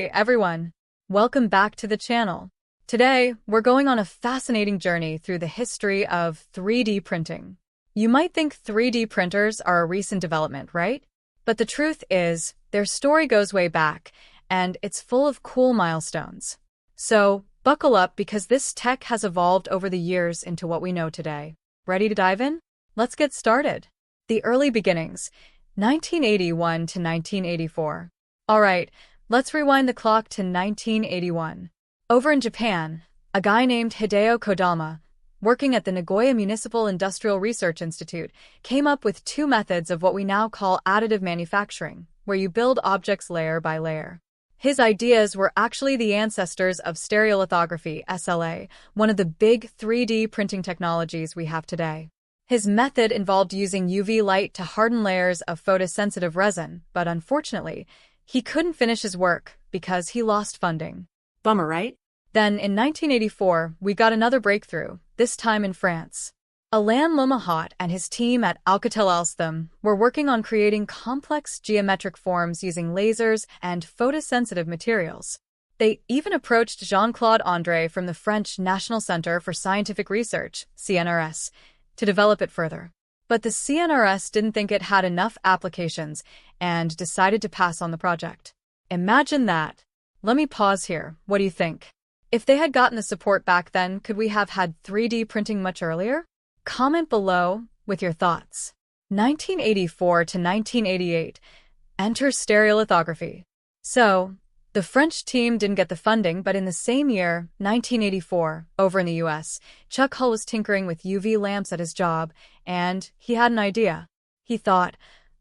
Hey everyone, welcome back to the channel. Today, we're going on a fascinating journey through the history of 3D printing. You might think 3D printers are a recent development, right? But the truth is, their story goes way back, and it's full of cool milestones. So, buckle up because this tech has evolved over the years into what we know today. Ready to dive in? Let's get started. The early beginnings, 1981 to 1984. All right. Let's rewind the clock to 1981. Over in Japan, a guy named Hideo Kodama, working at the Nagoya Municipal Industrial Research Institute, came up with two methods of what we now call additive manufacturing, where you build objects layer by layer. His ideas were actually the ancestors of stereolithography, SLA, one of the big 3D printing technologies we have today. His method involved using UV light to harden layers of photosensitive resin, but unfortunately, he couldn't finish his work because he lost funding. Bummer, right? Then, in 1984, we got another breakthrough, this time in France. Alain Lomahat and his team at Alcatel-Alstom were working on creating complex geometric forms using lasers and photosensitive materials. They even approached Jean-Claude André from the French National Center for Scientific Research, CNRS, to develop it further. But the CNRS didn't think it had enough applications and decided to pass on the project. Imagine that. Let me pause here. What do you think? If they had gotten the support back then, could we have had 3D printing much earlier? Comment below with your thoughts. 1984 to 1988. Enter stereolithography. So, the French team didn't get the funding, but in the same year, 1984, over in the US, Chuck Hull was tinkering with UV lamps at his job, and he had an idea. He thought,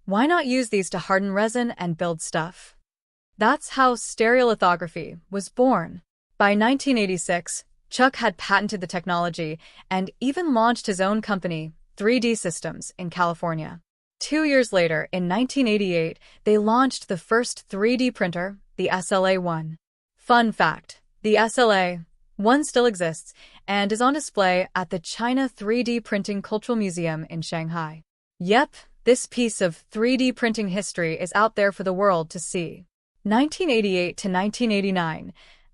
why not use these to harden resin and build stuff? That's how stereolithography was born. By 1986, Chuck had patented the technology and even launched his own company, 3D Systems, in California. 2 years later, in 1988, they launched the first 3D printer, the SLA-1. Fun fact, the SLA-1 still exists and is on display at the China 3D Printing Cultural Museum in Shanghai. Yep, this piece of 3D printing history is out there for the world to see. 1988 to 1989,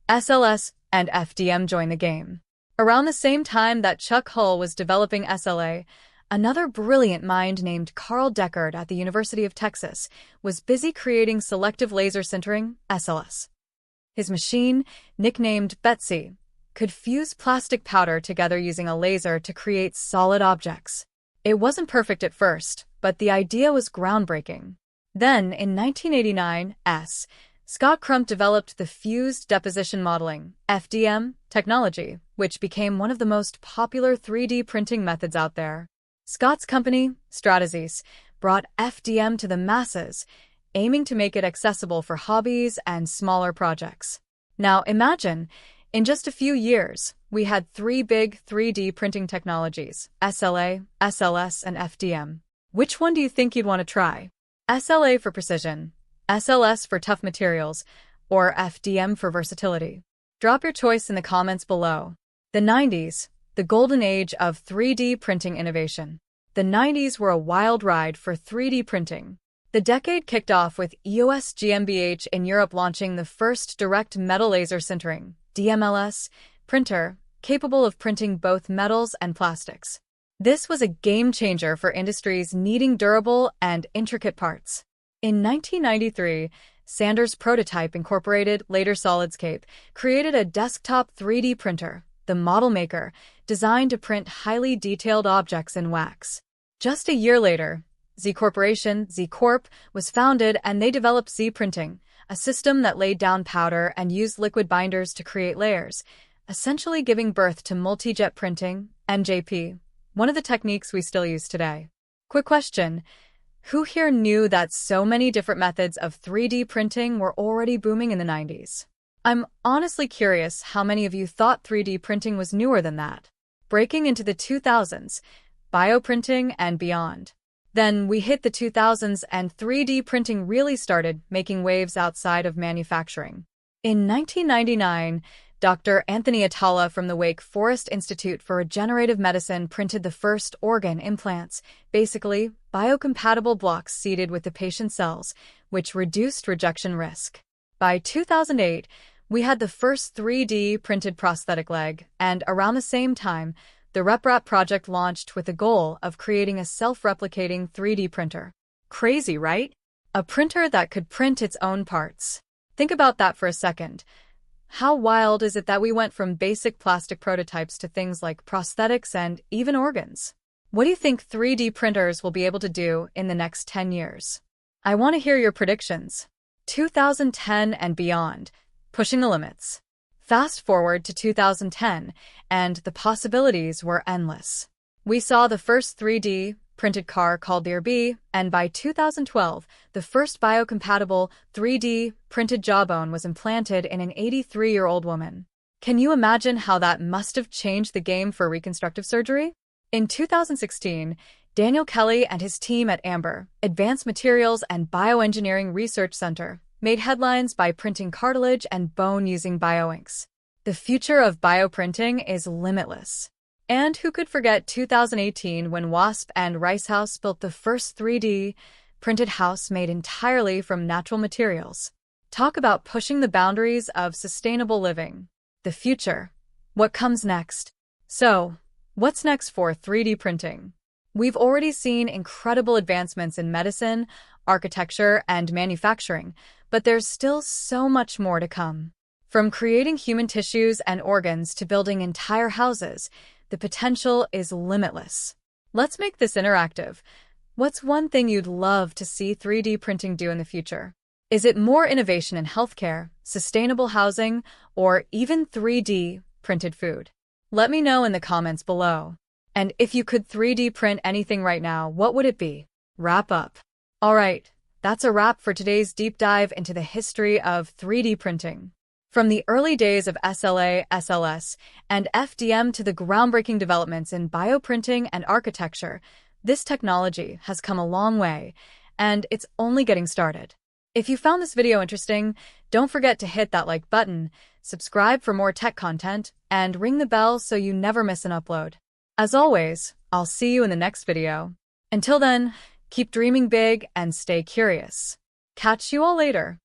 SLS and FDM joined the game. Around the same time that Chuck Hull was developing SLA, another brilliant mind named Carl Deckard at the University of Texas was busy creating selective laser sintering, SLS. His machine, nicknamed Betsy, could fuse plastic powder together using a laser to create solid objects. It wasn't perfect at first, but the idea was groundbreaking. Then, in 1989, Scott Crump developed the Fused Deposition Modeling, FDM, technology, which became one of the most popular 3D printing methods out there. Scott's company, Stratasys, brought FDM to the masses, aiming to make it accessible for hobbies and smaller projects. Now imagine, in just a few years, we had three big 3D printing technologies, SLA, SLS, and FDM. Which one do you think you'd want to try? SLA for precision, SLS for tough materials, or FDM for versatility? Drop your choice in the comments below. The 90s. The golden age of 3D printing innovation. The 90s were a wild ride for 3D printing. The decade kicked off with EOS GmbH in Europe launching the first direct metal laser sintering, DMLS, printer, capable of printing both metals and plastics. This was a game changer for industries needing durable and intricate parts. In 1993, Sanders Prototype Incorporated, later SolidScape, created a desktop 3D printer, the Model Maker, designed to print highly detailed objects in wax. Just a year later, Z Corporation, Z Corp, was founded and they developed Z Printing, a system that laid down powder and used liquid binders to create layers, essentially giving birth to multi-jet printing, MJP, one of the techniques we still use today. Quick question. Who here knew that so many different methods of 3D printing were already booming in the 90s? I'm honestly curious how many of you thought 3D printing was newer than that. Breaking into the 2000s, bioprinting and beyond. Then we hit the 2000s and 3D printing really started making waves outside of manufacturing. In 1999, Dr. Anthony Atala from the Wake Forest Institute for Regenerative Medicine printed the first organ implants, basically biocompatible blocks seeded with the patient's cells, which reduced rejection risk. By 2008, we had the first 3D printed prosthetic leg, and around the same time, the RepRap project launched with the goal of creating a self-replicating 3D printer. Crazy, right? A printer that could print its own parts. Think about that for a second. How wild is it that we went from basic plastic prototypes to things like prosthetics and even organs? What do you think 3D printers will be able to do in the next 10 years? I want to hear your predictions. 2010 and beyond, pushing the limits. Fast forward to 2010, and the possibilities were endless. We saw the first 3D printed car called the RB, and by 2012, the first biocompatible 3D printed jawbone was implanted in an 83-year-old woman. Can you imagine how that must have changed the game for reconstructive surgery? In 2016, Daniel Kelly and his team at Amber, Advanced Materials and Bioengineering Research Center, made headlines by printing cartilage and bone using bioinks. The future of bioprinting is limitless. And who could forget 2018 when Wasp and Rice House built the first 3D printed house made entirely from natural materials? Talk about pushing the boundaries of sustainable living. The future. What comes next? So, what's next for 3D printing? We've already seen incredible advancements in medicine, architecture, and manufacturing, but there's still so much more to come. From creating human tissues and organs to building entire houses, the potential is limitless. Let's make this interactive. What's one thing you'd love to see 3D printing do in the future? Is it more innovation in healthcare, sustainable housing, or even 3D printed food? Let me know in the comments below. And if you could 3D print anything right now, what would it be? Wrap up. All right, that's a wrap for today's deep dive into the history of 3D printing. From the early days of SLA, SLS, and FDM to the groundbreaking developments in bioprinting and architecture, this technology has come a long way, and it's only getting started. If you found this video interesting, don't forget to hit that like button, subscribe for more tech content, and ring the bell so you never miss an upload. As always, I'll see you in the next video. Until then, keep dreaming big and stay curious. Catch you all later.